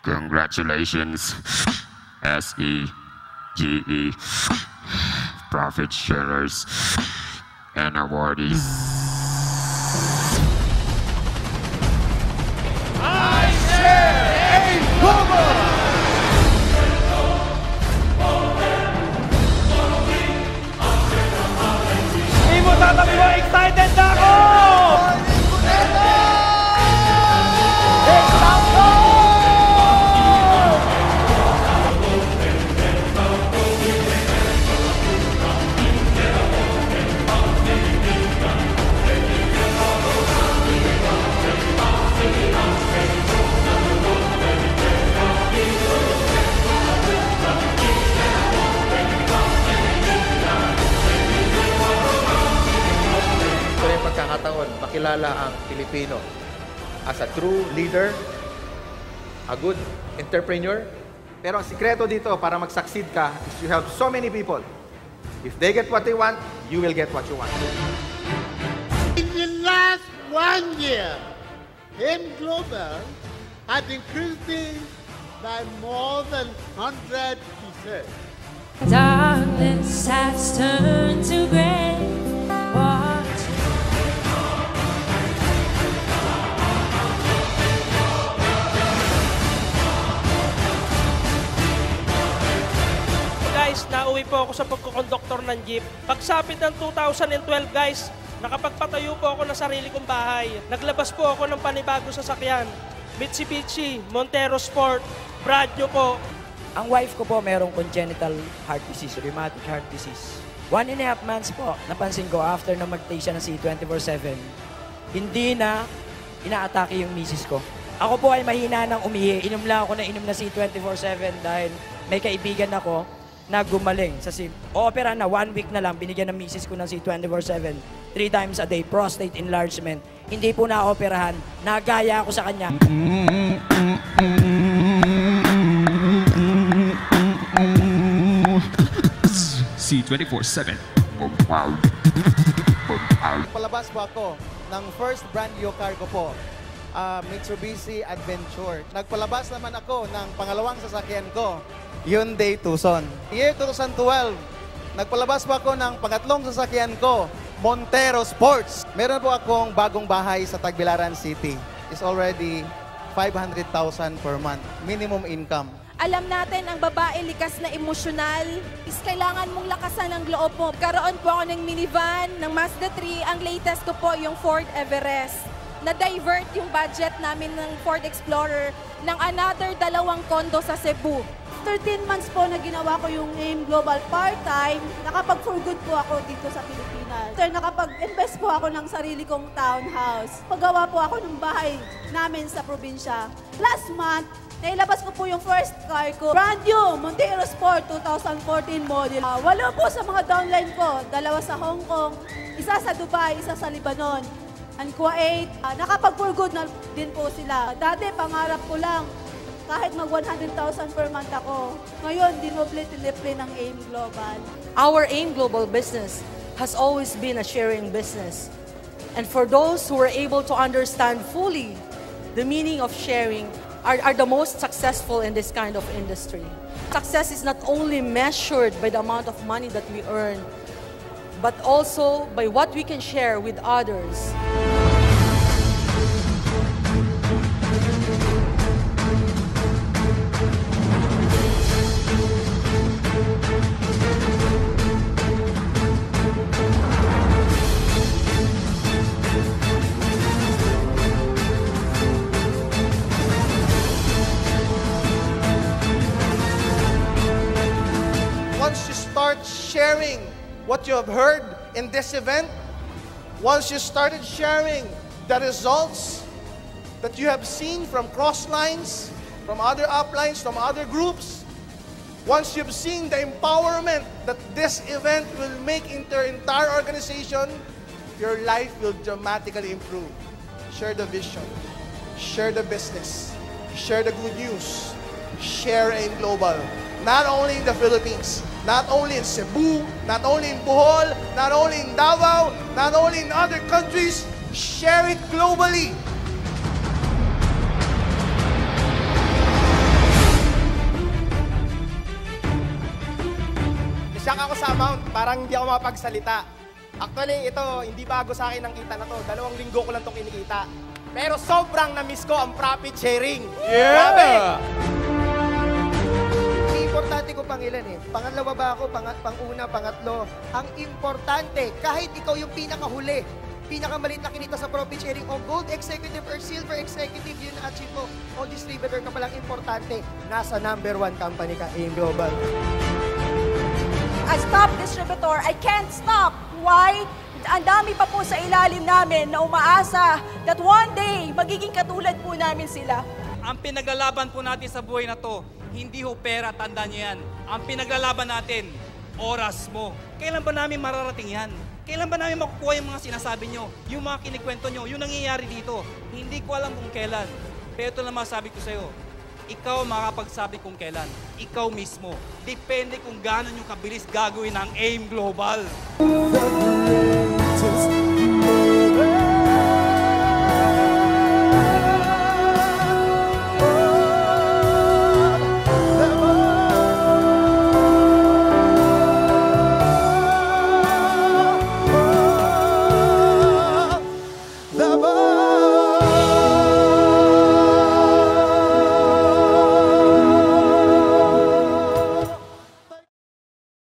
Congratulations, SEGE, profit sharers, and awardees. I share AIM Global! Hindi mo tatabi mo, excited na ako! Pagkakataon, makilala ang Pilipino as a true leader, a good entrepreneur. Pero ang sikreto dito para mag-succeed ka is you help so many people. If they get what they want, you will get what you want. In the last 1 year, AIM Global had increased by more than 100%. Darkness has turned to gray. Guys, nauwi po ako sa pagkukonduktor ng jeep. Pagsapit ng 2012 guys, nakapagpatayo po ako ng sarili kong bahay. Naglabas po ako ng panibagong sasakyan. Mitsubishi, Montero Sport, brand new po. Ang wife ko po merong congenital heart disease, rheumatic heart disease. 1.5 months po, napansin ko after na mag-take siya ng C24/7, hindi na inaatake yung misis ko. Ako po ay mahina ng umihi. Inom lang ako na inom na C24/7 dahil may kaibigan ako na gumaling sa opera na 1 week na lang, binigyan ng misis ko ng C24/7, 3 times a day, prostate enlargement. Hindi po na-operahan, nagaya ako sa kanya. C24/7. Palabas po ako ng first brand new car ko po, Mitsubishi Adventure. Nagpalabas naman ako ng pangalawang sasakyan ko, Hyundai Tucson. Year 2012, nagpalabas po ako ng pangatlong sasakyan ko, Montero Sports. Meron po akong bagong bahay sa Tagbilaran City. It's already 500,000 per month, minimum income. Alam natin, ang babae likas na emosyonal. Is kailangan mong lakasan ang loob mo. Karoon po ako ng minivan, ng Mazda 3. Ang latest ko po yung Ford Everest. Na-divert yung budget namin ng Ford Explorer ng another 2 condo sa Cebu. 13 months po na ginawa ko yung AIM Global part-time, nakapag-for good po ako dito sa Pilipinas. Sir, nakapag-invest po ako ng sarili kong townhouse. Paggawa po ako ng bahay namin sa probinsya. Last month, nailabas ko po yung first car ko. Brand new, Montero Sport 2014 model. 8 po sa mga downline ko. 2 sa Hong Kong, 1 sa Dubai, 1 sa Lebanon. And Kuwait, nakapag-for good na din po sila. Dati, pangarap ko lang, kahit mag 100,000 per month ako. Ngayon, dinoble-tiliple ng AIM Global. Our AIM Global business has always been a sharing business. And for those who are able to understand fully the meaning of sharing, are the most successful in this kind of industry. Success is not only measured by the amount of money that we earn, but also by what we can share with others. Once you start sharing what you have heard in this event, once you started sharing the results that you have seen from Crosslines, from other uplines, from other groups, once you've seen the empowerment that this event will make into your entire organization, your life will dramatically improve. Share the vision, share the business, share the good news, share AIM Global. Not only in the Philippines, not only in Cebu, not only in Bohol, not only in Davao, not only in other countries, share it globally. Shock ako sa amount, parang hindi ako mapagsalita. Actually, ito, hindi bago sa akin ang kita na to. 2 linggo ko lang itong kinikita. Pero sobrang na-miss ko ang profit sharing. Grabe! Importante ko pang ilan eh. Pangalawa ba ako, pang-una, pangatlo. Ang importante, kahit ikaw yung pinakahuli, pinakamalit na kinita sa profit sharing o gold executive or silver executive, yun na-achieve mo. O distributor ka palang importante, nasa number 1 company ka, AIM Global. As top distributor, I can't stop. Why? Ang dami pa po sa ilalim namin na umaasa that one day, magiging katulad po namin sila. Ang pinaglalaban po natin sa buhay na to, hindi ho pera, tandaan niyo yan. Ang pinaglalaban natin, oras mo. Kailan ba namin mararating yan? Kailan ba namin makukuha yung mga sinasabi nyo? Yung mga kinikwento nyo, yung nangyayari dito. Hindi ko alam kung kailan. Pero ito lang masabi ko sa'yo. Ikaw makapagsabi kung kailan. Ikaw mismo. Depende kung gaano yung kabilis gagawin ng AIM Global.